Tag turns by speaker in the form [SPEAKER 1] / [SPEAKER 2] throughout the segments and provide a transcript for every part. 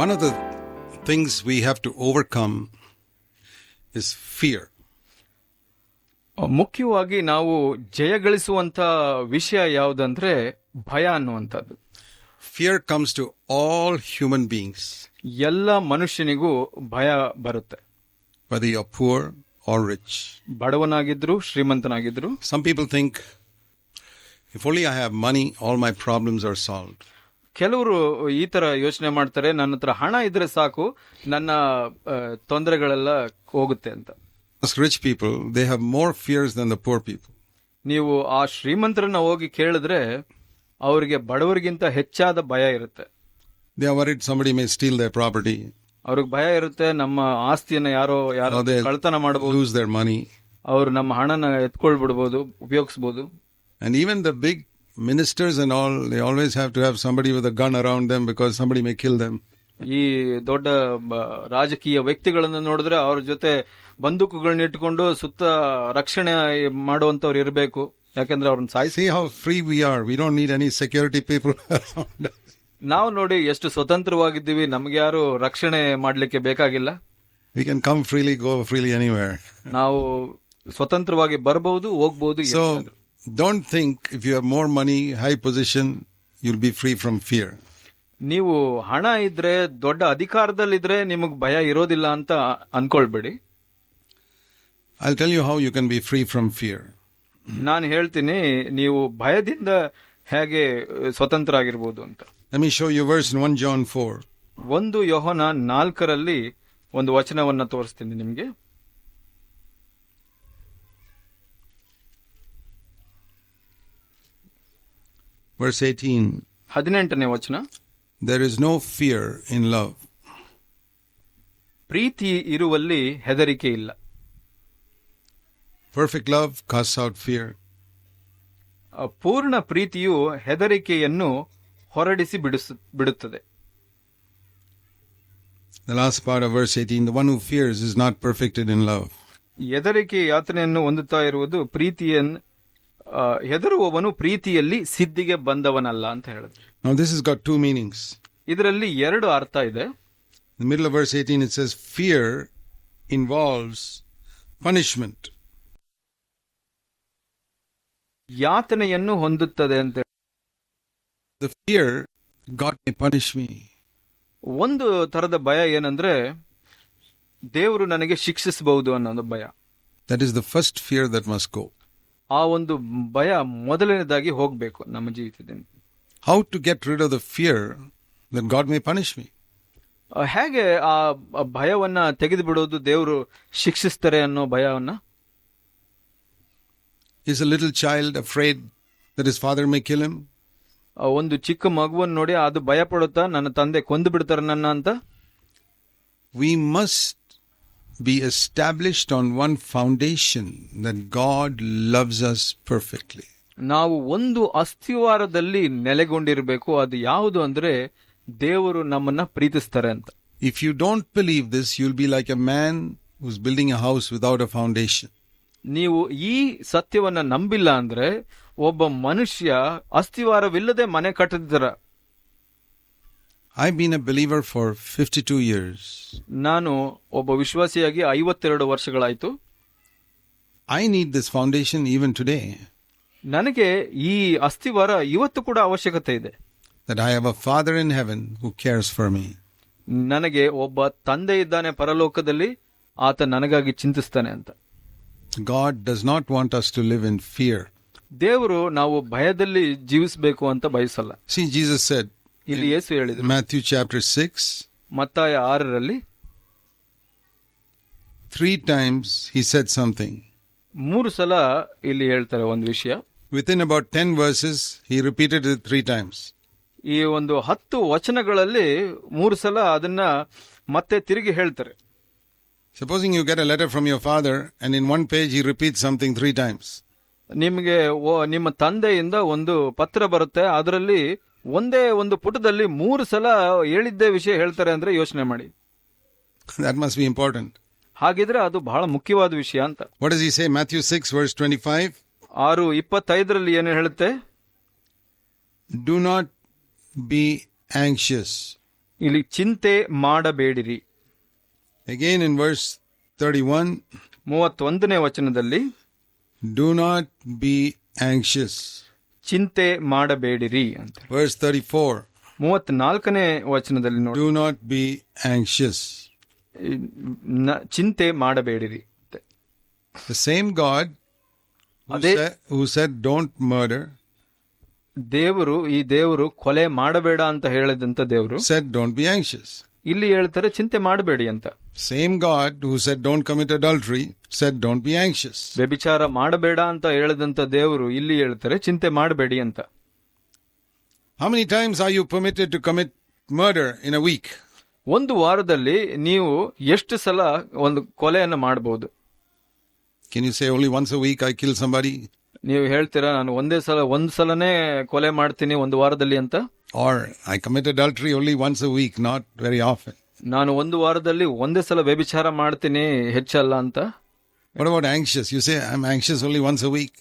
[SPEAKER 1] One of the things we have to overcome is fear.
[SPEAKER 2] ಮುಖ್ಯವಾಗಿ ನಾವು ಜಯಗಳಿಸುವಂತ ವಿಷಯ ಯಾವುದಂದ್ರೆ ಭಯ ಅನ್ನುವಂಥದ್ದು.
[SPEAKER 1] Fear comes to all human beings.
[SPEAKER 2] ಎಲ್ಲ ಮನುಷ್ಯನಿಗೂ ಭಯ ಬರುತ್ತೆ,
[SPEAKER 1] whether you're poor or rich.
[SPEAKER 2] ಬಡವನಾಗಿದ್ರು ಶ್ರೀಮಂತನಾಗಿದ್ರು.
[SPEAKER 1] Some people think, if only I have money, all my problems are solved.
[SPEAKER 2] ಕೆಲವರು ಈ ತರ ಯೋಚನೆ ಮಾಡ್ತಾರೆ, ನನ್ನ ಹತ್ರ ಹಣ ಇದ್ರೆ ಸಾಕು, ನನ್ನ ತೊಂದರೆಗಳೆಲ್ಲ ಹೋಗುತ್ತೆ ಅಂತ.
[SPEAKER 1] Ask rich people, they have more fears than the poor people.
[SPEAKER 2] ನೀವು ಆ ಶ್ರೀಮಂತರನ್ನ ಹೋಗಿ ಕೇಳಿದ್ರೆ ಅವರಿಗೆ ಬಡವರಿಗಿಂತ ಹೆಚ್ಚಾದ ಭಯ ಇರುತ್ತೆ.
[SPEAKER 1] They are worried somebody may steal their property.
[SPEAKER 2] ಅವ್ರಿಗೆ ಭಯ ಇರುತ್ತೆ, ನಮ್ಮ ಆಸ್ತಿಯನ್ನ ಯಾರೋ ಕಳ್ತನ ಮಾಡಬಹುದು,
[SPEAKER 1] lose their money.
[SPEAKER 2] ಅವರು ನಮ್ಮ ಹಣನ ಎತ್ಕೊಳ್ಬಿಡ್ಬೋದು, ಉಪಯೋಗಿಸಬಹುದು.
[SPEAKER 1] And even the big ministers and all, they always have to have somebody with a gun around them because somebody may kill them.
[SPEAKER 2] ಈ ದೊಡ್ಡ ರಾಜಕೀಯ ವ್ಯಕ್ತಿಗಳನ್ನ ನೋಡಿದ್ರೆ ಅವ್ರ ಜೊತೆ ಬಂದೂಕುಗಳನ್ನ ಇಟ್ಕೊಂಡು ಸುತ್ತ ರಕ್ಷಣೆ ಮಾಡುವಂತವ್ರು ಇರಬೇಕು, ಯಾಕಂದ್ರೆ ಅವ್ರನ್ನ ಸಾಯಿಸಿ.
[SPEAKER 1] See how free we are. We don't need any security people around us.
[SPEAKER 2] ನಾವು ನೋಡಿ ಎಷ್ಟು ಸ್ವತಂತ್ರವಾಗಿದ್ದೀವಿ, ನಮ್ಗೆ ಯಾರು ರಕ್ಷಣೆ ಮಾಡ್ಲಿಕ್ಕೆ ಬೇಕಾಗಿಲ್ಲ.
[SPEAKER 1] We can come freely, go freely anywhere.
[SPEAKER 2] ನಾವು ಸ್ವತಂತ್ರವಾಗಿ ಬರಬಹುದು, ಹೋಗಬಹುದು.
[SPEAKER 1] So don't think if you have more money, high position, you'll be free from fear.
[SPEAKER 2] ನೀವು ಹಣ ಇದ್ರೆ, ದೊಡ್ಡ ಅಧಿಕಾರದಲ್ಲಿದ್ರೆ ನಿಮಗ್ ಭಯ ಇರೋದಿಲ್ಲ ಅಂತ ಅನ್ಕೊಳ್ಬೇಡಿ.
[SPEAKER 1] I'll tell you how you can be free from fear.
[SPEAKER 2] ನಾನು ಹೇಳ್ತೀನಿ ನೀವು ಭಯದಿಂದ ಹೇಗೆ ಸ್ವತಂತ್ರ ಆಗಿರ್ಬೋದು ಅಂತ.
[SPEAKER 1] Let me show you verse in 1 John 4.
[SPEAKER 2] 1 ಯೋಹನ 4 ಒಂದು ವಚನವನ್ನ ತೋರಿಸ್ತೀನಿ ನಿಮ್ಗೆ.
[SPEAKER 1] Verse 18.
[SPEAKER 2] 18ನೇ ವಚನ.
[SPEAKER 1] There is no fear in love.
[SPEAKER 2] ಪ್ರೀತಿ ಇರುವಲ್ಲಿ ಹೆದರಿಕೆ ಇಲ್ಲ.
[SPEAKER 1] Perfect love casts out fear.
[SPEAKER 2] ಪೂರ್ಣ ಪ್ರೀತಿಯು ಹೆದರಿಕೆಯನ್ನು ಹೊರಡಿಸಿ ಬಿಡುತ್ತದೆ.
[SPEAKER 1] The last part of verse 18, the one who fears is not perfected in love.
[SPEAKER 2] ಹೆದರಿಕೆ ಯಾತನೆಯನ್ನು ಹೊಂದುತ್ತಾ ಇರುವುದು ಪ್ರೀತಿಯನ್ನು ಹೆದರುವವನು ಪ್ರೀತಿಯಲ್ಲಿ ಸಿದ್ಧಿಗೆ ಬಂದವನಲ್ಲ ಅಂತ ಹೇಳಿದ್ರು.
[SPEAKER 1] Now this has got two meanings.
[SPEAKER 2] ಇದರಲ್ಲಿ ಎರಡು ಅರ್ಥ ಇದೆ.
[SPEAKER 1] In the middle of verse 18 it says fear involves punishment.
[SPEAKER 2] ಯಾತನೆಯನ್ನು ಹೊಂದುತ್ತದೆ ಅಂತ.
[SPEAKER 1] The fear, God may punish me.
[SPEAKER 2] ಒಂದು ತರದ ಭಯ ಏನಂದ್ರೆ ದೇವರು ನನಗೆ ಶಿಕ್ಷಿಸಬಹುದು ಅನ್ನೋ ಭಯ.
[SPEAKER 1] That is the first fear that must go.
[SPEAKER 2] ಆ ಒಂದು ಭಯ ಮೊದಲನೇದಾಗಿ ಹೋಗ್ಬೇಕು ನಮ್ಮ ಜೀವಿತದಿಂದ.
[SPEAKER 1] How to get rid of the fear that God may punish me?
[SPEAKER 2] ಹೇಗೆ ಆ ಭಯವನ್ನ ತೆಗೆದು ಬಿಡೋದು, ದೇವರು ಶಿಕ್ಷಿಸ್ತಾರೆ ಅನ್ನೋ ಭಯವನ್ನ?
[SPEAKER 1] Is a little child afraid that his father may kill him?
[SPEAKER 2] ಒಂದು ಚಿಕ್ಕ ಮಗುವನ್ನು ನೋಡಿ ಅದು ಭಯ ಪಡುತ್ತಾ, ನನ್ನ ತಂದೆ ಕೊಂದು ಬಿಡ್ತಾರೆ ನನ್ನ ಅಂತ?
[SPEAKER 1] We must be established on one foundation, that God loves us perfectly.
[SPEAKER 2] ನಾವು ಒಂದು ಅಸ್ಥಿವಾರದಲ್ಲಿ ನೆಲೆಗೊಂಡಿರಬೇಕು. ಅದು ಯಾವುದು ಅಂದ್ರೆ ದೇವರು ನಮ್ಮನ್ನ ಪ್ರೀತಿಸ್ತಾರೆ ಅಂತ.
[SPEAKER 1] If you don't believe this, you'll be like a man who's building a house without a foundation.
[SPEAKER 2] ನೀವು ಈ ಸತ್ಯವನ್ನ ನಂಬಿಲ್ಲ ಅಂದ್ರೆ ಒಬ್ಬ ಮನುಷ್ಯ ಅಸ್ಥಿವಾರವಿಲ್ಲದೆ ಮನೆ ಕಟ್ಟಿದ್ರ.
[SPEAKER 1] I've been a believer for 52 years.
[SPEAKER 2] ನಾನು ಒಬ್ಬ ವಿಶ್ವಾಸಿಯಾಗಿ 52 ವರ್ಷಗಳಾಯ್ತು.
[SPEAKER 1] I need this foundation even today.
[SPEAKER 2] ನನಗೆ ಈ ಅಸ್ಥಿವಾರ ಇವತ್ತು ಕೂಡ ಅವಶ್ಯಕತೆ ಇದೆ.
[SPEAKER 1] That I have a Father in heaven who cares for me.
[SPEAKER 2] ನನಗೆ ಒಬ್ಬ ತಂದೆ ಇದ್ದಾನೆ ಪರಲೋಕದಲ್ಲಿ, ಆತ ನನಗಾಗಿ ಚಿಂತಿಸ್ತಾನೆ ಅಂತ.
[SPEAKER 1] God does not want us to live in fear.
[SPEAKER 2] ದೇವರು ನಾವು ಭಯದಲ್ಲಿ ಜೀವಿಸಬೇಕು ಅಂತ ಬಯಸಲ್ಲ.
[SPEAKER 1] See, Jesus said,
[SPEAKER 2] ಇಲ್ಲಿ ಯೇಸು ಹೇಳಿದ್ರು,
[SPEAKER 1] Matthew chapter 6,
[SPEAKER 2] ಮತ್ತಾಯ 6
[SPEAKER 1] 3 times he said something.
[SPEAKER 2] 3 ಸಲ ಇಲ್ಲಿ ಹೇಳ್ತಾರೆ ಒಂದು ವಿಷಯ.
[SPEAKER 1] Within about 10 verses, he repeated it 3 times.
[SPEAKER 2] ಈ ಒಂದು 10 ವಚನಗಳಲ್ಲಿ 3 ಸಲ ಅದನ್ನ ಮತ್ತೆ ತಿರುಗಿ ಹೇಳ್ತಾರೆ.
[SPEAKER 1] Supposing you get a letter from your father and in one page he repeats something 3 times.
[SPEAKER 2] ನಿಮಗೆ ನಿಮ್ಮ ತಂದೆಯಿಂದ ಒಂದು ಪತ್ರ ಬರುತ್ತೆ, ಅದರಲ್ಲಿ ಒಂದೇ ಒಂದು ಪುಟದಲ್ಲಿ 3 ಸಲ ಹೇಳಿದ್ದೇ ವಿಷಯ ಹೇಳ್ತಾರೆ ಅಂದ್ರೆ ಯೋಚನೆ ಮಾಡಿ.
[SPEAKER 1] That must be important.
[SPEAKER 2] ಹಾಗಿದ್ರೆ ಅದು ಬಹಳ ಮುಖ್ಯವಾದ ವಿಷಯ ಅಂತ.
[SPEAKER 1] What does he say? Matthew 6 verse 25.
[SPEAKER 2] 6:25 ಏನು ಹೇಳುತ್ತೆ?
[SPEAKER 1] Do not be anxious
[SPEAKER 2] ಇಲ್ಲಿ ಚಿಂತೆ ಮಾಡಬೇಡಿರಿ.
[SPEAKER 1] Again in verse 31,
[SPEAKER 2] 31ನೇ ವಚನದಲ್ಲಿ
[SPEAKER 1] do not be anxious.
[SPEAKER 2] ಚಿಂತೆ ಮಾಡಬೇಡಿರಿ ಅಂತ.
[SPEAKER 1] Verse 34,
[SPEAKER 2] 34ನೇ ವಚನದಲ್ಲಿ ನೋಡಿ,
[SPEAKER 1] do not be anxious.
[SPEAKER 2] ಚಿಂತೆ ಮಾಡಬೇಡಿರಿ.
[SPEAKER 1] The same God who said don't murder
[SPEAKER 2] ಈ ದೇವರು ಕೊಲೆ ಮಾಡಬೇಡ ಅಂತ ಹೇಳಿದಂತ ದೇವರು
[SPEAKER 1] said don't be anxious.
[SPEAKER 2] ಇಲ್ಲಿ ಹೇಳ್ತಾರೆ ಚಿಂತೆ ಮಾಡಬೇಡಿ ಅಂತ.
[SPEAKER 1] Same God who said don't commit adultery said don't be anxious.
[SPEAKER 2] ವ್ಯಭಿಚಾರ ಮಾಡಬೇಡ ಅಂತ ಹೇಳಿದಂತ ದೇವರು ಇಲ್ಲಿ ಹೇಳ್ತಾರೆ ಚಿಂತೆ ಮಾಡಬೇಡಿ ಅಂತ.
[SPEAKER 1] How many times are you permitted to commit murder in a week?
[SPEAKER 2] ಒಂದು ವಾರದಲ್ಲಿ ನೀವು ಎಷ್ಟು ಸಲ ಒಂದು ಕೊಲೆಯನ್ನು ಮಾಡಬಹುದು?
[SPEAKER 1] Can you say only once a week I kill somebody?
[SPEAKER 2] ನೀವು ಹೇಳ್ತೀರಾ ನಾನು ಒಂದ್ ಸಲನೇ ಕೊಲೆ ಮಾಡ್ತೀನಿ ಒಂದು ವಾರದಲ್ಲಿ ಅಂತ?
[SPEAKER 1] Or I commit adultery only once a week, not very often.
[SPEAKER 2] ನಾನು ಒಂದು ವಾರದಲ್ಲಿ ಒಂದೇ ಸಲ ವ್ಯಭಿಚಾರ ಮಾಡ್ತೀನಿ, ಹೆಚ್ಚಲ್ಲ ಅಂತ.
[SPEAKER 1] What about anxious? You say I'm anxious only once a week.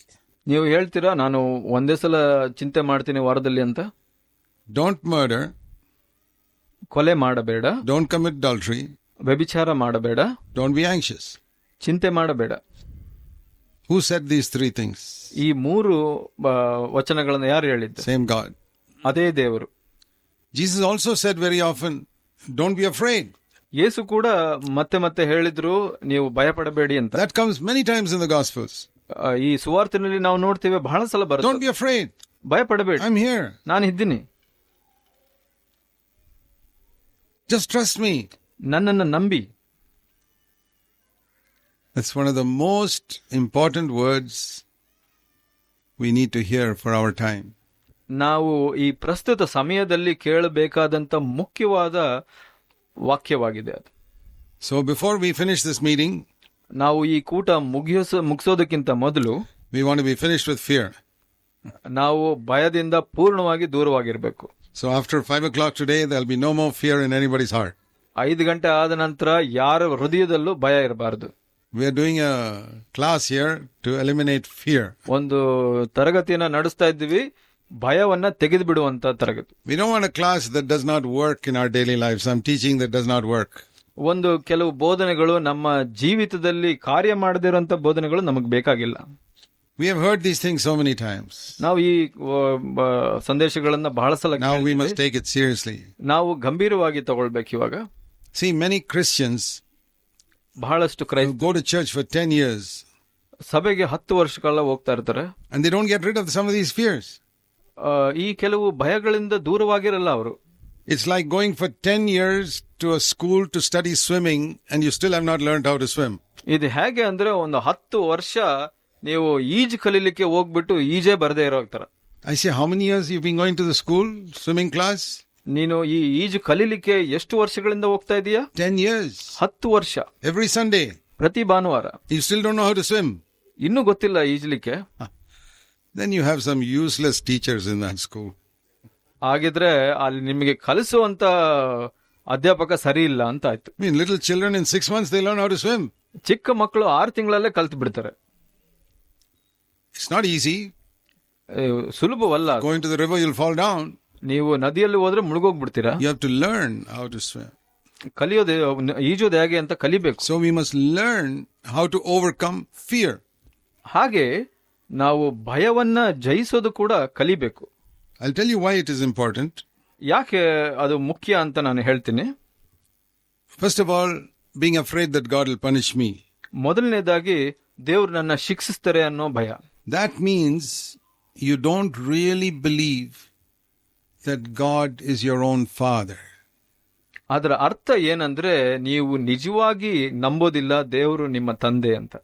[SPEAKER 2] ನೀವು ಹೇಳ್ತೀರಾ ನಾನು ಒಂದೇ ಸಲ ಚಿಂತೆ ಮಾಡ್ತೀನಿ ವಾರದಲ್ಲಿ ಅಂತ?
[SPEAKER 1] Don't murder.
[SPEAKER 2] ಕೊಲೆ ಮಾಡಬೇಡ.
[SPEAKER 1] Don't commit adultery.
[SPEAKER 2] ವ್ಯಭಿಚಾರ ಮಾಡಬೇಡ.
[SPEAKER 1] Don't be anxious.
[SPEAKER 2] ಚಿಂತೆ ಮಾಡಬೇಡ.
[SPEAKER 1] Who said these three things?
[SPEAKER 2] ಈ ಮೂರು ವಚನಗಳನ್ನು ಯಾರು ಹೇಳಿದ್ದು?
[SPEAKER 1] Same God.
[SPEAKER 2] ಅದೇ ದೇವರು.
[SPEAKER 1] Jesus also said very often, don't be afraid.
[SPEAKER 2] ಯೇಸು ಕೂಡ ಮತ್ತೆ ಮತ್ತೆ ಹೇಳಿದ್ರು ನೀವು ಭಯಪಡಬೇಡಿ ಅಂತ.
[SPEAKER 1] That comes many times in the Gospels.
[SPEAKER 2] ಈ ಸುವಾರ್ತೆನಲ್ಲಿ ನಾವು ನೋಡ್ತೇವೆ, ಬಹಳ ಸಲ ಬರುತ್ತೆ.
[SPEAKER 1] Don't be afraid.
[SPEAKER 2] ಭಯಪಡಬೇಡಿ,
[SPEAKER 1] I'm here.
[SPEAKER 2] ನಾನು ಇದ್ದೀನಿ.
[SPEAKER 1] Just trust me.
[SPEAKER 2] ನನ್ನನ್ನು ನಂಬಿ.
[SPEAKER 1] That's one of the most important words we need to hear for our time.
[SPEAKER 2] ನಾವು ಈ ಪ್ರಸ್ತುತ ಸಮಯದಲ್ಲಿ ಕೇಳಬೇಕಾದಂತ ಮುಖ್ಯವಾದ ವಾಕ್ಯವಾಗಿದೆ ಅದು.
[SPEAKER 1] So before we finish this meeting,
[SPEAKER 2] ನಾವು ಈ ಕೂಟ ಮುಗಿಸೋದಕ್ಕಿಂತ ಮೊದಲು
[SPEAKER 1] we want to be finished with fear.
[SPEAKER 2] ನಾವು ಭಯದಿಂದ ಪೂರ್ಣವಾಗಿ ದೂರವಾಗಿರಬೇಕು.
[SPEAKER 1] So after 5 o'clock today, there'll be no more fear in anybody's heart.
[SPEAKER 2] 5 ಗಂಟೆ ಆದ ನಂತರ ಯಾರ ಹೃದಯದಲ್ಲೂ ಭಯ ಇರಬಾರದು.
[SPEAKER 1] We are doing a class here to eliminate fear.
[SPEAKER 2] ಒಂದು ತರಗತಿಯನ್ನ ನಡೆಸ್ತಾ ಇದ್ದೀವಿ, ಭಯವನ್ನ ತೆಗೆದು ಬಿಡುವಂತ ತರಗತಿ.
[SPEAKER 1] We don't want a class that does not work in our daily lives. Some teaching that does not work.
[SPEAKER 2] ಒಂದು ಕೆಲವು ಬೋಧನೆಗಳು ನಮ್ಮ ಜೀವಿತದಲ್ಲಿ ಕಾರ್ಯ ಮಾಡದಿರುವಂತ ಬೋಧನೆಗಳು ನಮಗೆ ಬೇಕಾಗಿಲ್ಲ.
[SPEAKER 1] We have heard these things so many times.
[SPEAKER 2] ನಾವು ಈ ಸಂದೇಶಗಳನ್ನ ಬಹಳ ಸಲ
[SPEAKER 1] Now we must take it seriously.
[SPEAKER 2] ನಾವು ಗಂಭೀರವಾಗಿ ತಗೊಳ್ಬೇಕು ಇವಾಗ.
[SPEAKER 1] See, many Christians
[SPEAKER 2] ಬಹಳಷ್ಟು
[SPEAKER 1] go to church for 10 years.
[SPEAKER 2] ಸಭೆಗೆ 10 ವರ್ಷಗಳ ಹೋಗ್ತಾ ಇರ್ತಾರೆ.
[SPEAKER 1] And they don't get rid of some of these fears.
[SPEAKER 2] ಈ ಕೆಲವು ಭಯಗಳಿಂದ ದೂರವಾಗಿರಲ್ಲ ಅವರು.
[SPEAKER 1] It's like going for 10 years to a school to study swimming and you still have not learned how to swim.
[SPEAKER 2] ಇದು ಹೇಗೆ ಅಂದ್ರೆ ಒಂದು 10 ವರ್ಷ ನೀವು ಈಜು ಕಲೀಲಿಕ್ಕೆ ಹೋಗ್ಬಿಟ್ಟು ಈಜೇ ಬರದೇ ಇರೋ ತರ.
[SPEAKER 1] I say, how many years you've been going to the school swimming class?
[SPEAKER 2] ನೀನು ಈ ಈಜು ಕಲೀಲಿಕ್ಕೆ ಎಷ್ಟು ವರ್ಷಗಳಿಂದ ಹೋಗ್ತಾ ಇದೀಯಾ?
[SPEAKER 1] 10 years.
[SPEAKER 2] 10 ವರ್ಷ.
[SPEAKER 1] Every Sunday.
[SPEAKER 2] ಪ್ರತಿ ಭಾನುವಾರ.
[SPEAKER 1] You still don't know how to swim.
[SPEAKER 2] ಇನ್ನೂ ಗೊತ್ತಿಲ್ಲ ಈಜಲಿಕ್ಕೆ.
[SPEAKER 1] Then you have some useless teachers in that school.
[SPEAKER 2] ಹಾಗಿದ್ರೆ ಅಲ್ಲಿ ನಿಮಗೆ ಕಲಿಸುವಂತ ಅಧ್ಯಾಪಕ ಸರಿ ಇಲ್ಲ ಅಂತ ಆಯ್ತು.
[SPEAKER 1] I mean, little children in 6 months they learn how to swim.
[SPEAKER 2] ಚಿಕ್ಕ ಮಕ್ಕಳು 6 ತಿಂಗಳಲ್ಲೇ ಕಲ್ತು ಬಿಡ್ತಾರೆ.
[SPEAKER 1] It's not easy.
[SPEAKER 2] ಸುಲಭವಲ್ಲ.
[SPEAKER 1] Going to the river you'll fall down.
[SPEAKER 2] ನೀವು ನದಿಯಲ್ಲಿ ಹೋದ್ರೆ ಮುಳುಗೋಗ್ಬಿಡ್ತೀರಾ.
[SPEAKER 1] You have to learn how to swim.
[SPEAKER 2] ಕಲಿಯೋದು ಈಜೋದು ಹೇಗೆ ಅಂತ ಕಲಿಬೇಕು.
[SPEAKER 1] So we must learn how to overcome fear.
[SPEAKER 2] ಹಾಗೆ ನಾವು ಭಯವನ್ನ ಜಯಿಸೋದು ಕೂಡ ಕಲಿಬೇಕು.
[SPEAKER 1] I'll tell you why it is important.
[SPEAKER 2] ಯಾಕೆ ಅದು ಮುಖ್ಯ ಅಂತ ನಾನು ಹೇಳ್ತೀನಿ.
[SPEAKER 1] First of all, being afraid that God will punish me.
[SPEAKER 2] ಮೊದಲನೇದಾಗಿ ದೇವರು ನನ್ನ ಶಿಕ್ಷಿಸ್ತಾರೆ ಅನ್ನೋ ಭಯ.
[SPEAKER 1] That means you don't really believe that God is your own father.
[SPEAKER 2] ಅದರ ಅರ್ಥ ಏನಂದ್ರೆ ನೀವು ನಿಜವಾಗಿ ನಂಬೋದಿಲ್ಲ ದೇವರು ನಿಮ್ಮ ತಂದೆ ಅಂತ.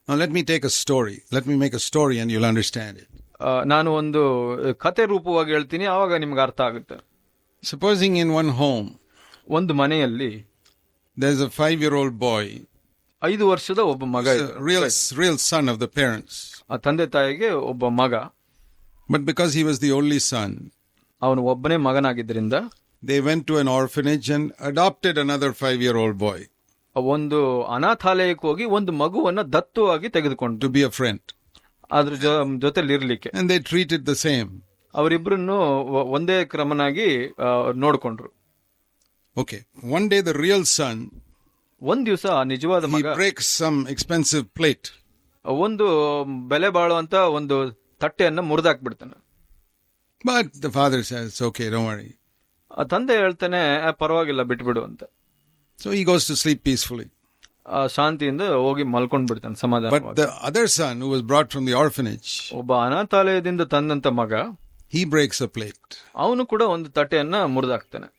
[SPEAKER 1] Now let me take a story. Let me make a story and you'll understand it.
[SPEAKER 2] ನಾನು ಒಂದು ಕತೆ ರೂಪವಾಗಿ ಹೇಳ್ತೀನಿ, ಆವಾಗ ನಿಮ್ಗೆ ಅರ್ಥ ಆಗುತ್ತೆ.
[SPEAKER 1] Supposing in one home,
[SPEAKER 2] ಒಂದು ಮನೆಯಲ್ಲಿ
[SPEAKER 1] there's a 5-year-old boy.
[SPEAKER 2] 5 ವರ್ಷದ ಒಬ್ಬ ಮಗ.
[SPEAKER 1] Real son of the parents.
[SPEAKER 2] ಆ ತಂದೆ ತಾಯಿಗೆ ಒಬ್ಬ ಮಗ.
[SPEAKER 1] But because he was the only son,
[SPEAKER 2] ಅವನು ಒಬ್ಬನೇ ಮಗನಾಗಿದ್ದರಿಂದ
[SPEAKER 1] they went to an orphanage and adopted another 5-year-old boy.
[SPEAKER 2] ಒಂದು ಅನಾಥಾಲಯಕ್ಕೆ ಹೋಗಿ ಒಂದು ಮಗುವನ್ನ ದತ್ತುವಾಗಿ ತೆಗೆದುಕೊಂಡು
[SPEAKER 1] to be a friend.
[SPEAKER 2] ಅದ್ರ ಜೊತೆಲಿ ಇರ್ಲಿಕ್ಕೆ.
[SPEAKER 1] And they treated the same.
[SPEAKER 2] ಅವರಿಬ್ರನ್ನು ಒಂದೇ ಕ್ರಮನಾಗಿ ನೋಡ್ಕೊಂಡ್ರು.
[SPEAKER 1] Okay. One day the real son,
[SPEAKER 2] ಒಂದ್ ದಿವಸ ನಿಜವಾದ
[SPEAKER 1] he
[SPEAKER 2] ಮಗ
[SPEAKER 1] breaks some expensive plate.
[SPEAKER 2] ಒಂದು ಬೆಲೆ ಬಾಳುವಂತ ಒಂದು ತಟ್ಟೆಯನ್ನ ಮುರಿದಾಕ್ಬಿಡ್ತಾನೆ.
[SPEAKER 1] But the father says, okay, don't worry.
[SPEAKER 2] ಆ ತಂದೆ ಹೇಳ್ತಾನೆ ಪರವಾಗಿಲ್ಲ ಬಿಟ್ಬಿಡು ಅಂತ.
[SPEAKER 1] So he goes to sleep peacefully.
[SPEAKER 2] ಶಾಂತಿಯಿಂದ ಹೋಗಿ ಮಲ್ಕೊಂಡ್ ಬಿಡ್ತಾನೆ ಸಮಾಧಾನ.
[SPEAKER 1] But the other son who was brought from the orphanage,
[SPEAKER 2] ಒಬ್ಬ ಅನಾಥಾಲಯದಿಂದ ತಂದಂತ ಮಗ,
[SPEAKER 1] he breaks a plate.
[SPEAKER 2] ಅವನು ಕೂಡ ಒಂದು ತಟ್ಟೆಯನ್ನ ಮುರಿದಾಕ್ತಾನೆ.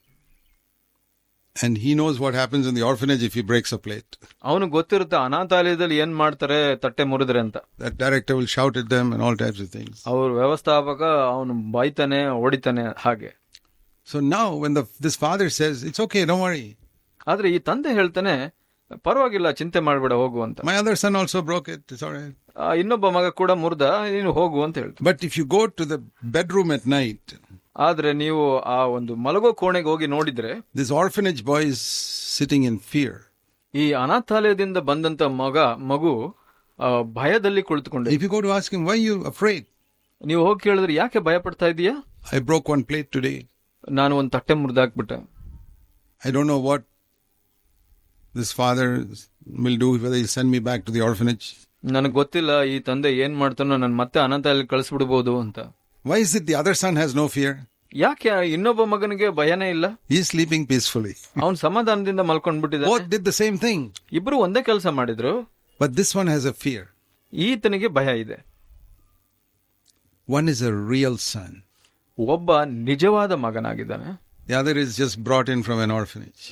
[SPEAKER 1] And he knows what happens in the orphanage if he breaks a plate.
[SPEAKER 2] ಅವನು ಗೊತ್ತಿರುತ್ತೆ ಅನಾಥಾಲಯದಲ್ಲಿ ಏನ್ ಮಾಡ್ತಾರೆ ತಟ್ಟೆ ಮುರಿದ್ರೆ ಅಂತ.
[SPEAKER 1] That director will shout at them and all types of things.
[SPEAKER 2] ಅವ್ರ ವ್ಯವಸ್ಥಾಪಕ ಅವನು ಬೈತಾನೆ ಹೊಡಿತಾನೆ ಹಾಗೆ.
[SPEAKER 1] So now when this father says, it's okay, don't worry.
[SPEAKER 2] ಆದ್ರೆ ಈ ತಂದೆ ಹೇಳ್ತಾನೆ ಪರವಾಗಿಲ್ಲ ಚಿಂತೆ ಮಾಡ್ಬೇಡ ಹೋಗು ಅಂತ.
[SPEAKER 1] My other son also broke it, it's all right.
[SPEAKER 2] ಇನ್ನೊಬ್ಬ ಮಗ ಕೂಡ ಮುರಿದ, ನೀನು ಹೋಗು ಅಂತ ಹೇಳ್ತಾನೆ.
[SPEAKER 1] But if you go to the bedroom at night,
[SPEAKER 2] ಆದ್ರೆ ನೀವು ಆ ಒಂದು ಮಲಗೋ ಕೋಣೆಗೆ ಹೋಗಿ ನೋಡಿದ್ರೆ
[SPEAKER 1] this orphanage boy is sitting in fear.
[SPEAKER 2] ಈ ಅನಾಥಾಲಯದಿಂದ ಬಂದಂತ ಮಗು ಭಯದಲ್ಲಿ ಕುಳಿತುಕೊಂಡೆ.
[SPEAKER 1] If you go to ask him, why are you afraid?
[SPEAKER 2] ನೀವು ಹೋಗಿ ಕೇಳಿದ್ರೆ ಯಾಕೆ ಭಯ ಪಡ್ತಾ ಇದೀಯಾ?
[SPEAKER 1] I broke one plate today.
[SPEAKER 2] ನಾನು ಒಂದು ತಟ್ಟೆ ಮುರಿದಾಕ್ಬಿಟ್ಟೆ.
[SPEAKER 1] I don't know what this father will do, whether he'll send me back to the orphanage.
[SPEAKER 2] ನನಗೆ ಗೊತ್ತಿಲ್ಲ ಈ ತಂದೆ ಏನ್ ಮಾಡ್ತಾನೋ, ನಾನು ಮತ್ತೆ ಅನಾಥಾಲಯಕ್ಕೆ ಕಳಿಸ್ಬಿಡ್ಬೋದು ಅಂತ.
[SPEAKER 1] Why is it the other son has no fear?
[SPEAKER 2] ಯಾಕೆ ಇನ್ನೊಬ್ಬ ಮಗನಿಗೆ ಭಯನೇ ಇಲ್ಲ?
[SPEAKER 1] He is sleeping peacefully.
[SPEAKER 2] ಅವನು ಸಮಾಧಾನದಿಂದ ಮಲ್ಕೊಂಡ್ಬಿಟ್ಟಿದ್ದಾನೆ.
[SPEAKER 1] Both did the same thing.
[SPEAKER 2] ಇಬ್ರು ಒಂದೇ ಕೆಲಸ ಮಾಡಿದ್ರು.
[SPEAKER 1] But this one has a fear.
[SPEAKER 2] ಈತನಿಗೆ ಭಯ ಇದೆ.
[SPEAKER 1] One is a real son.
[SPEAKER 2] ಒಬ್ಬ ನಿಜವಾದ ಮಗನಾಗಿದ್ದಾನೆ.
[SPEAKER 1] The other is just brought in from an orphanage.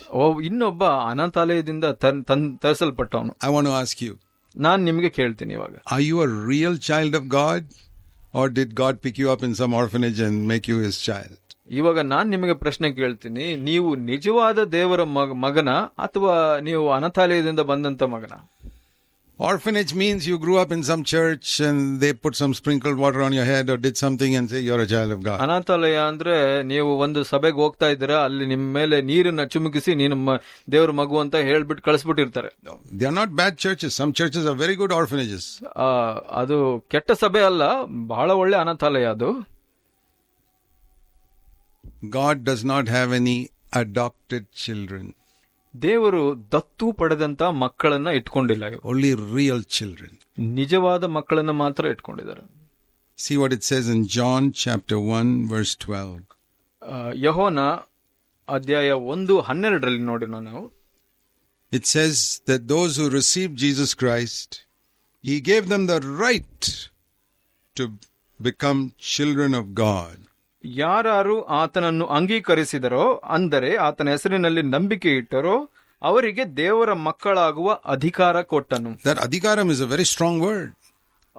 [SPEAKER 2] ಇನ್ನೊಬ್ಬ ಅನಾಥಾಲಯದಿಂದ ತರಿಸಲ್ಪಟ್ಟವನು.
[SPEAKER 1] I want to ask you.
[SPEAKER 2] ನಾನ್ ನಿಮ್ಗೆ ಕೇಳ್ತೀನಿ ಇವಾಗ.
[SPEAKER 1] Are you a real child of God? Or did God pick you up in some orphanage and make you his child?
[SPEAKER 2] ಇವಾಗ ನಾನ್ ನಿಮಗೆ ಪ್ರಶ್ನೆ ಕೇಳ್ತೀನಿ, ನೀವು ನಿಜವಾದ ದೇವರ ಮಗನ ಅಥವಾ ನೀವು ಅನಾಥಾಲಯದಿಂದ ಬಂದಂತ ಮಗನ?
[SPEAKER 1] Orphanage means you grew up in some church and they put some sprinkled water on your head or did something and say you're a child of God.
[SPEAKER 2] ಅನಾಥಾಲಯ ಅಂದ್ರೆ ನೀವು ಒಂದು ಸಭೆಗೆ ಹೋಗ್ತಾ ಇದ್ದೀರಾ, ಅಲ್ಲಿ ನಿಮ್ಮ ಮೇಲೆ ನೀರನ್ನ ಚುಮುಕಿಸಿ ನೀನು ದೇವರ ಮಗು ಅಂತ ಹೇಳ್ಬಿಟ್ಟು ಕಳಿಸ್ಬಿಟ್ಟಿರ್ತಾರೆ.
[SPEAKER 1] They are not bad churches. Some churches are very good orphanages.
[SPEAKER 2] ಅದು ಕೆಟ್ಟ ಸಭೆ ಅಲ್ಲ, ಬಹಳ ಒಳ್ಳೆ ಅನಾಥಾಲಯ ಅದು.
[SPEAKER 1] God does not have any adopted children.
[SPEAKER 2] ದೇವರು ದತ್ತು ಪಡೆದಂತ ಮಕ್ಕಳನ್ನ ಇಟ್ಕೊಂಡಿಲ್ಲ.
[SPEAKER 1] Only real children.
[SPEAKER 2] ನಿಜವಾದ ಮಕ್ಕಳನ್ನ ಮಾತ್ರ ಇಟ್ಕೊಂಡಿದ್ದಾರೆ.
[SPEAKER 1] See what it says in John chapter 1 verse 12.
[SPEAKER 2] ಯೆಹೋವನ ಅಧ್ಯಾಯ 1:12 ನೋಡೋಣ ನಾವು.
[SPEAKER 1] It says that those who received Jesus Christ, he gave them the right to become children of God.
[SPEAKER 2] ಯಾರು ಆತನನ್ನು ಅಂಗೀಕರಿಸಿದರೋ, ಅಂದರೆ ಆತನ ಹೆಸರಿನಲ್ಲಿ ನಂಬಿಕೆ ಇಟ್ಟರೋ, ಅವರಿಗೆ ದೇವರ ಮಕ್ಕಳಾಗುವ ಅಧಿಕಾರ ಕೊಟ್ಟನು.
[SPEAKER 1] That adhikaram is a very strong word.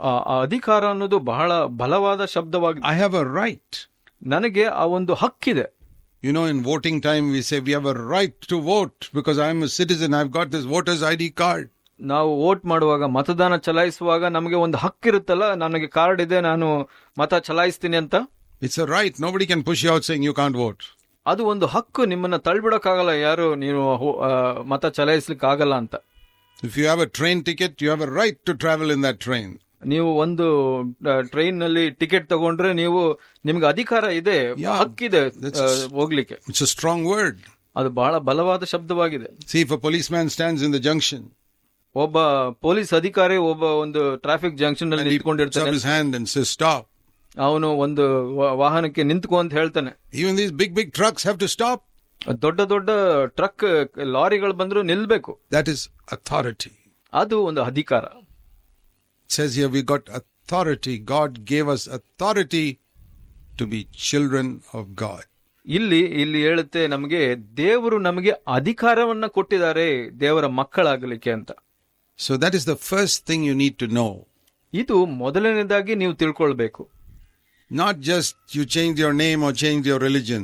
[SPEAKER 2] ಆ ಅಧಿಕಾರ ಅನ್ನೋದು ಬಹಳ ಬಲವಾದ ಶಬ್ದವಾಗಿದೆ.
[SPEAKER 1] I have a right.
[SPEAKER 2] ನನಗೆ ಆ ಒಂದು ಹಕ್ಕಿದೆ.
[SPEAKER 1] You know, in voting time we say we have a right to vote because I am a citizen. I've got this voter's ID card.
[SPEAKER 2] ನಾವು ವೋಟ್ ಮಾಡುವಾಗ, ಮತದಾನ ಚಲಾಯಿಸುವಾಗ ನಮಗೆ ಒಂದು ಹಕ್ಕಿರುತ್ತಲ್ಲ, ನನಗೆ ಕಾರ್ಡ್ ಇದೆ, ನಾನು ಮತ ಚಲಾಯಿಸ್ತೀನಿ ಅಂತ.
[SPEAKER 1] It's a right. Nobody can push you out saying you can't vote.
[SPEAKER 2] ಅದು ಒಂದು ಹಕ್ಕು, ನಿಮ್ಮನ್ನ ತಳ್ಬಿಡಕ್ಕಾಗಲ್ಲ ಯಾರು ನೀನು ಮತ ಚಲಾಯಿಸ್ಲಿಕ್ಕೆ ಆಗಲ್ಲ ಅಂತ.
[SPEAKER 1] If you have a train ticket, you have a right to travel in that train.
[SPEAKER 2] ನೀವು ಒಂದು ಟ್ರೈನ್ ನಲ್ಲಿ ಟಿಕೆಟ್ ತಗೊಂಡ್ರೆ ನಿಮ್ಗೆ ಅಧಿಕಾರ ಇದೆ, ಹಕ್ಕಿದೆ ಹೋಗ್ಲಿಕ್ಕೆ.
[SPEAKER 1] It's a strong word.
[SPEAKER 2] ಅದು ಬಹಳ ಬಲವಾದ ಶಬ್ದವಾಗಿದೆ.
[SPEAKER 1] See, if a policeman stands in the junction,
[SPEAKER 2] ಒಬ್ಬ ಪೊಲೀಸ್ ಅಧಿಕಾರಿ ಒಬ್ಬ ಒಂದು ಟ್ರಾಫಿಕ್ ಜಂಕ್ಷನ್ ನಲ್ಲಿ ನಿಂತ್ಕೊಂಡಿರ್ತಾನೆ,
[SPEAKER 1] his hand and says stop.
[SPEAKER 2] ಅವನು ಒಂದು ವಾಹನಕ್ಕೆ ನಿಂತ್ಕೊ ಅಂತ ಹೇಳ್ತಾನೆ.
[SPEAKER 1] Even these big trucks have to stop.
[SPEAKER 2] ದೊಡ್ಡ ದೊಡ್ಡ ಟ್ರಕ್ ಲಾರಿಗಳು ಬಂದ್ರು ನಿಲ್ಬೇಕು.
[SPEAKER 1] That is authority.
[SPEAKER 2] ಅದು ಒಂದು ಅಧಿಕಾರ.
[SPEAKER 1] It says here we got authority. God gave us authority to be children of God.
[SPEAKER 2] ಇಲ್ಲಿ ಹೇಳುತ್ತೆ, ನಮಗೆ ದೇವರು ನಮಗೆ ಅಧಿಕಾರವನ್ನ ಕೊಟ್ಟಿದ್ದಾರೆ ದೇವರ ಮಕ್ಕಳಾಗಲಿಕ್ಕೆ ಅಂತ.
[SPEAKER 1] So that is the first thing you need to know.
[SPEAKER 2] ಇದು ಮೊದಲನೇದಾಗಿ ನೀವು ತಿಳ್ಕೊಳ್ಬೇಕು.
[SPEAKER 1] Not just you change your name or change your religion.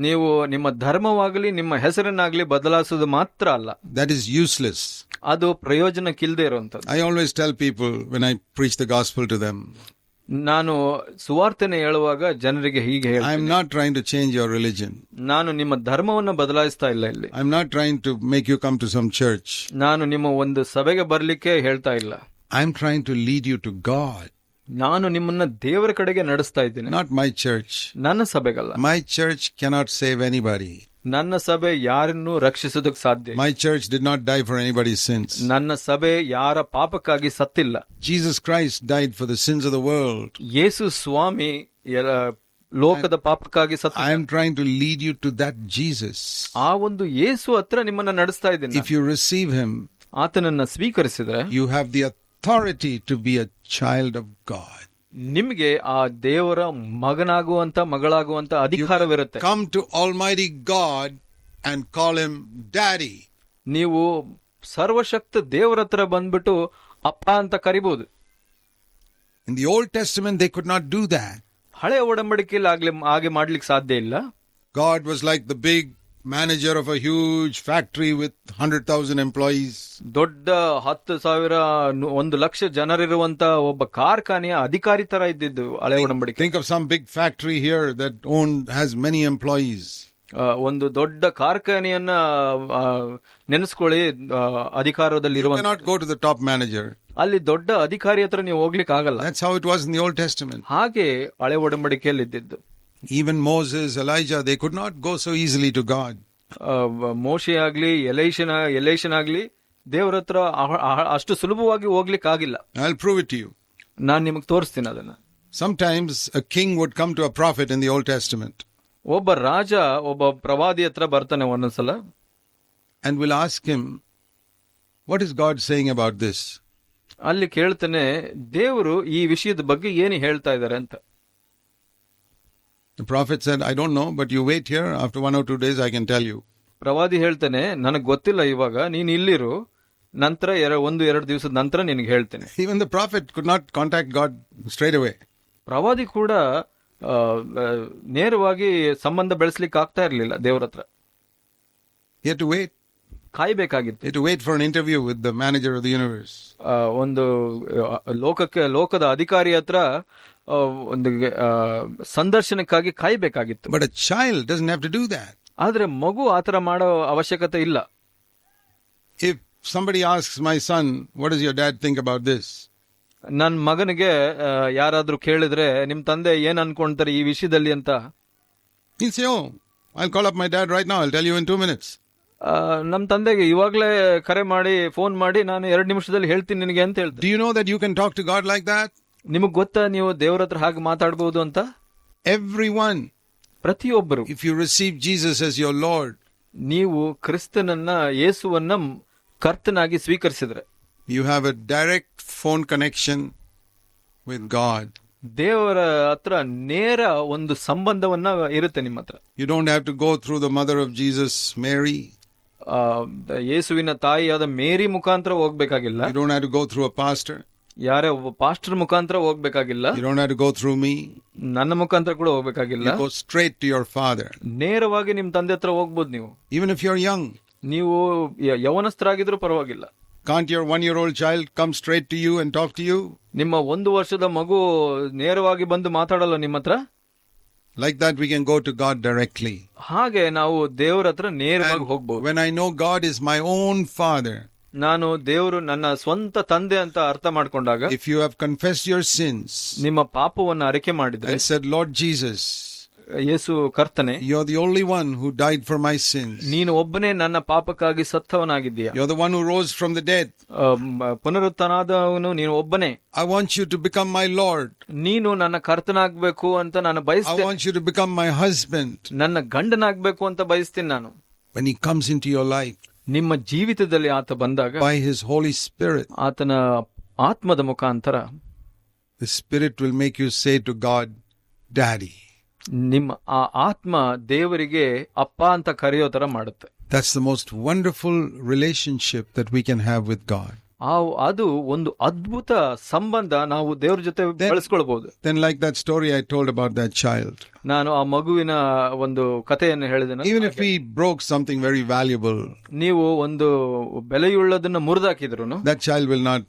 [SPEAKER 2] ನೀವು ನಿಮ್ಮ ಧರ್ಮವಾಗಲಿ ನಿಮ್ಮ ಹೆಸರನ್ನಾಗಲಿ ಬದಲಾಯಿಸೋದು ಮಾತ್ರ ಅಲ್ಲ.
[SPEAKER 1] That is useless.
[SPEAKER 2] ಅದು ಪ್ರಯೋಜನಕ್ಕಿಲ್ಲದೆ ಇರುವಂತದ್ದು.
[SPEAKER 1] I always tell people when I preach the gospel to them,
[SPEAKER 2] ನಾನು ಸುವಾರ್ತೆನೆ ಹೇಳುವಾಗ ಜನರಿಗೆ ಹೀಗೆ ಹೇಳ್ತೀನಿ,
[SPEAKER 1] I am not trying to change your religion.
[SPEAKER 2] ನಾನು ನಿಮ್ಮ ಧರ್ಮವನ್ನು ಬದಲಾಯಿಸ್ತಾ ಇಲ್ಲ ಇಲ್ಲಿ.
[SPEAKER 1] I am not trying to make you come to some church.
[SPEAKER 2] ನಾನು ನಿಮ್ಮ ಒಂದು ಸಭೆಗೆ ಬರ್ಲಿಕ್ಕೆ ಹೇಳ್ತಾ ಇಲ್ಲ.
[SPEAKER 1] I am trying to lead you to God.
[SPEAKER 2] ನಾನು ನಿಮ್ಮನ್ನ ದೇವರ ಕಡೆಗೆ ನಡೆಸ್ತಾ ಇದ್ದೀನಿ.
[SPEAKER 1] Not my church.
[SPEAKER 2] ನನ್ನ ಸಭೆಗಲ್ಲ.
[SPEAKER 1] My church cannot save anybody.
[SPEAKER 2] ನನ್ನ ಸಭೆ ಯಾರನ್ನು ರಕ್ಷಿಸೋದಕ್ಕೆ ಸಾಧ್ಯ ಇಲ್ಲ.
[SPEAKER 1] My church did not die for anybody's sins.
[SPEAKER 2] ನನ್ನ ಸಭೆ ಯಾರ ಪಾಪಕ್ಕಾಗಿ ಸತ್ತಿಲ್ಲ.
[SPEAKER 1] Jesus Christ died for the sins of the world.
[SPEAKER 2] ಯೇಸು ಸ್ವಾಮಿ ಲೋಕದ ಪಾಪಕ್ಕಾಗಿ ಸತ್ತ.
[SPEAKER 1] I am trying to lead you to that Jesus.
[SPEAKER 2] ಆ ಒಂದು ಯೇಸು ಹತ್ರ ನಿಮ್ಮನ್ನ ನಡೆಸ್ತಾ ಇದ್ದೀನಿ.
[SPEAKER 1] If you receive him,
[SPEAKER 2] ಆತನನ್ನ ಸ್ವೀಕರಿಸಿದ್ರೆ
[SPEAKER 1] you have the authority to be a child of God.
[SPEAKER 2] ನಿಮಗೆ ಆ ದೇವರ ಮಗನಾಗುವಂತ ಮಗಳಾಗುವಂತ ಅಧಿಕಾರವಿರುತ್ತೆ.
[SPEAKER 1] Come to Almighty God and call him Daddy.
[SPEAKER 2] ನೀವು ಸರ್ವಶಕ್ತ ದೇವರ ಹತ್ರ ಬಂದ್ಬಿಟ್ಟು ಅಪ್ಪ ಅಂತ ಕರಿಬಹುದು.
[SPEAKER 1] In the Old Testament they could not do that.
[SPEAKER 2] ಹಳೆಯ ಒಡಂಬಡಿಕೆಯಲ್ಲಿ ಹಾಗೆ ಮಾಡ್ಲಿಕ್ಕೆ ಸಾಧ್ಯ ಇಲ್ಲ.
[SPEAKER 1] God was like the big manager of a huge factory with 100,000 employees.
[SPEAKER 2] ದೊಡ್ಡ 10,000 1,00,000 ಜನರಿರುವಂತ ಒಬ್ಬ ಕಾರ್ಖಾನೆಯ ಅಧಿಕಾರಿ ತರ ಇದ್ದಿದ್ದು ಹಳೆ ಒಡಂಬಡಿಕೆ.
[SPEAKER 1] Think of some big factory here that has many employees.
[SPEAKER 2] ಒಂದು ದೊಡ್ಡ ಕಾರ್ಖಾನೆಯನ್ನ ನೆನೆಸ್ಕೊಳ್ಳಿ, ಅಧಿಕಾರದಲ್ಲಿ
[SPEAKER 1] You cannot go to the top manager.
[SPEAKER 2] ಅಲ್ಲಿ ದೊಡ್ಡ ಅಧಿಕಾರಿ ಹತ್ರ ನೀವು ಹೋಗ್ಲಿಕ್ಕೆ ಆಗಲ್ಲ.
[SPEAKER 1] That's how it was in the Old Testament.
[SPEAKER 2] ಹಾಗೆ ಹಳೆ ಒಡಂಬಡಿಕೆಯಲ್ಲಿ ಇದ್ದಿದ್ದು.
[SPEAKER 1] Even Moses, Elijah, they could not go so easily to God.
[SPEAKER 2] ಮೋಶೆ ಆಗ್ಲಿ ಎಲೈಷನ್ ಆಗ್ಲಿ ದೇವರ ಹತ್ರ ಅಷ್ಟು ಸುಲಭವಾಗಿ ಹೋಗ್ಲಿಕ್ಕೆ ಆಗಿಲ್ಲ.
[SPEAKER 1] I'll prove it to you.
[SPEAKER 2] ನಾನ್ ನಿಮಗೆ ತೋರಿಸ್ತೀನಿ ಅದನ್ನ.
[SPEAKER 1] Sometimes a king would come to a prophet in the Old Testament.
[SPEAKER 2] ಒಬ್ಬ ರಾಜ ಒಬ್ಬ ಪ್ರವಾದಿ ಹತ್ರ ಬರ್ತಾನೆ ಒಂದೊಂದ್ಸಲ.
[SPEAKER 1] And will ask him, what is God saying about this?
[SPEAKER 2] ಅಲ್ಲಿ ಕೇಳ್ತಾನೆ, ದೇವರು ಈ ವಿಷಯದ ಬಗ್ಗೆ ಏನು ಹೇಳ್ತಾ ಇದ್ದಾರೆ ಅಂತ.
[SPEAKER 1] The prophet said, I don't know, but you wait here. After 1 or 2 days, I can tell you.
[SPEAKER 2] ಪ್ರವಾದಿ ಹೇಳ್ತಾನೆ, ನನಗ್ ಗೊತ್ತಿಲ್ಲ ಇವಾಗ, ನೀನ್ ಇಲ್ಲಿರು, ನಂತರ 1-2 ದಿವಸದ ನಂತರ ನಿನಗೆ ಹೇಳ್ತೇನೆ.
[SPEAKER 1] Even the prophet could not contact God straight away.
[SPEAKER 2] ಪ್ರವಾದಿ ಕೂಡ ನೇರವಾಗಿ ಸಂಬಂಧ ಬೆಳೆಸಲಿಕ್ಕೆ ಆಗ್ತಾ ಇರಲಿಲ್ಲ ದೇವರ ಹತ್ರ.
[SPEAKER 1] He had to wait.
[SPEAKER 2] ಕಾಯ್ಬೇಕಾಗಿತ್ತು.
[SPEAKER 1] He had to wait for an interview with the manager of the universe.
[SPEAKER 2] ಒಂದು ಲೋಕದ ಅಧಿಕಾರಿ ಹತ್ರ ಒಂದು ಸಂದರ್ಶನಕ್ಕಾಗಿ ಕಾಯ್ಬೇಕಾಗಿತ್ತು.
[SPEAKER 1] But a child doesn't have to do that.
[SPEAKER 2] ಆದ್ರೆ ಮಗು ಆತರ ಮಾಡೋ ಅವಶ್ಯಕತೆ ಇಲ್ಲ.
[SPEAKER 1] If somebody asks my son, what does your dad think about this?
[SPEAKER 2] ನನ್ ಮಗನಿಗೆ ಯಾರಾದ್ರೂ ಕೇಳಿದ್ರೆ ನಿಮ್ ತಂದೆ ಏನ್ ಅನ್ಕೊಂತಾರೆ ಈ ವಿಷಯದಲ್ಲಿ ಅಂತ,
[SPEAKER 1] He'll say, oh, I'll call up my dad right now. I'll tell you in 2 minutes.
[SPEAKER 2] ನಮ್ ತಂದೆಗೆ ಇವಾಗ್ಲೇ ಕರೆ ಮಾಡಿ ಫೋನ್ ಮಾಡಿ ನಾನು 2 ನಿಮಿಷದಲ್ಲಿ ಹೇಳ್ತೀನಿ ನಿನಗೆ ಅಂತ ಹೇಳ್ತೀನಿ.
[SPEAKER 1] Do you know that you can talk to God like that?
[SPEAKER 2] ನಿಮಗ್ ಗೊತ್ತಾ ನೀವು ದೇವರ ಹತ್ರ ಹಾಗೆ ಮಾತಾಡಬಹುದು ಅಂತ?
[SPEAKER 1] Everyone.
[SPEAKER 2] ಪ್ರತಿಯೊಬ್ಬರು.
[SPEAKER 1] If you receive Jesus as your Lord,
[SPEAKER 2] ನೀವು ಕ್ರಿಸ್ತನನ್ನ ಯೇಸುವನ್ನ ಕರ್ತನಾಗಿ ಸ್ವೀಕರಿಸಿದ್ರೆ,
[SPEAKER 1] you have a direct phone connection with God.
[SPEAKER 2] ದೇವರ ಹತ್ರ ನೇರ ಒಂದು ಸಂಬಂಧವನ್ನ ಇರುತ್ತೆ ನಿಮ್ಮ ಹತ್ರ.
[SPEAKER 1] You don't have to go through the mother of Jesus, Mary.
[SPEAKER 2] ಯೇಸುವಿನ ತಾಯಿಯಾದ ಮೇರಿ ಮುಖಾಂತರ ಹೋಗ್ಬೇಕಾಗಿಲ್ಲ.
[SPEAKER 1] You don't have to go through a pastor.
[SPEAKER 2] ಯಾರೇ ಒಬ್ಬ ಪಾಸ್ಟರ್ ಮುಖಾಂತರ ಹೋಗ್ಬೇಕಾಗಿಲ್ಲ.
[SPEAKER 1] You don't have to go through me.
[SPEAKER 2] ನನ್ನ ಮುಖಾಂತರ ಕೂಡ ಹೋಗ್ಬೇಕಾಗಿಲ್ಲ.
[SPEAKER 1] You go straight to your father.
[SPEAKER 2] ನೇರವಾಗಿ ನಿಮ್ ತಂದೆ ಹತ್ರ ಹೋಗ್ಬೋದು ನೀವು.
[SPEAKER 1] Even if you're young.
[SPEAKER 2] ನೀವು ಯೌವನಸ್ಥರಾಗಿದ್ರು ಪರವಾಗಿಲ್ಲ.
[SPEAKER 1] Can't your 1-year-old child come straight to you and talk to you?
[SPEAKER 2] ನಿಮ್ಮ 1 ವರ್ಷದ ಮಗು ನೇರವಾಗಿ ಬಂದು ಮಾತಾಡಲ್ಲ ನಿಮ್ಮ ಹತ್ರ?
[SPEAKER 1] Like that we can go to God directly.
[SPEAKER 2] ಹಾಗೆ ನಾವು ದೇವರ ಹತ್ರ ನೇರವಾಗಿ ಹೋಗ್ಬೋದು.
[SPEAKER 1] When I know God is my own father,
[SPEAKER 2] ನಾನು ದೇವರು ನನ್ನ ಸ್ವಂತ ತಂದೆ ಅಂತ ಅರ್ಥ ಮಾಡ್ಕೊಂಡಾಗ,
[SPEAKER 1] if you have confessed your sins,
[SPEAKER 2] ನಿಮ್ಮ ಪಾಪವನ್ನು ಅರಿಕೆ ಮಾಡಿದ್ರೆ,
[SPEAKER 1] and said, Lord Jesus,
[SPEAKER 2] ಯೇಸು ಕರ್ತನೆ,
[SPEAKER 1] you're the only one who died for my sins.
[SPEAKER 2] ನೀನು ಒಬ್ಬನೇ ನನ್ನ ಪಾಪಕ್ಕಾಗಿ ಸತ್ತವನಾಗಿದ್ದೀಯ.
[SPEAKER 1] You're the one who rose from the dead.
[SPEAKER 2] ಪುನರುತ್ಥಾನದವನು ನೀನು ಒಬ್ಬನೇ.
[SPEAKER 1] I want you to become my Lord.
[SPEAKER 2] ನೀನು ನನ್ನ ಕರ್ತನಾಗ್ಬೇಕು ಅಂತ ನಾನು
[SPEAKER 1] I
[SPEAKER 2] ಬಯಸ್ತೇನೆ.
[SPEAKER 1] want you to become my husband.
[SPEAKER 2] ನನ್ನ ಗಂಡನಾಗ್ಬೇಕು ಅಂತ ಬಯಸ್ತೀನಿ ನಾನು.
[SPEAKER 1] When he comes into your life,
[SPEAKER 2] ನಿಮ್ಮ ಜೀವಿತದಲ್ಲಿ ಆತ ಬಂದಾಗ,
[SPEAKER 1] by his Holy Spirit,
[SPEAKER 2] ಆತನ ಆತ್ಮದ ಮುಖಾಂತರ,
[SPEAKER 1] the Spirit will make you say to God, Daddy.
[SPEAKER 2] ನಿಮ್ಮ ಆ ಆತ್ಮ ದೇವರಿಗೆ ಅಪ್ಪ ಅಂತ ಕರೆಯೋ ತರ ಮಾಡುತ್ತೆ.
[SPEAKER 1] That's the most wonderful relationship that we can have with God.
[SPEAKER 2] ಅದು ಒಂದು ಅದ್ಭುತ ಸಂಬಂಧ ನಾವು ದೇವರ ಜೊತೆ ಬೆಳೆಸ್ಕೊಳ್ಬಹುದು.
[SPEAKER 1] Then like that story I told about that child.
[SPEAKER 2] ನಾನು ಆ ಮಗುವಿನ ಒಂದು ಕಥೆಯನ್ನು ಹೇಳಿದೆ.
[SPEAKER 1] Even if he broke something very valuable,
[SPEAKER 2] ನೀವು ಒಂದು ಬೆಲೆಯುಳ್ಳದನ್ನ ಮುರಿದಾಕಿದ್ರು,
[SPEAKER 1] that child will not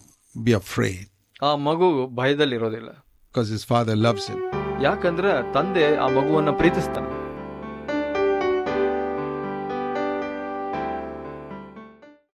[SPEAKER 1] be afraid.
[SPEAKER 2] ಆ ಮಗು ಭಯದಲ್ಲಿರೋದಿಲ್ಲ.
[SPEAKER 1] Because his father loves him.
[SPEAKER 2] ಯಾಕಂದ್ರೆ ತಂದೆ ಆ ಮಗುವನ್ನ ಪ್ರೀತಿಸ್ತಾನೆ.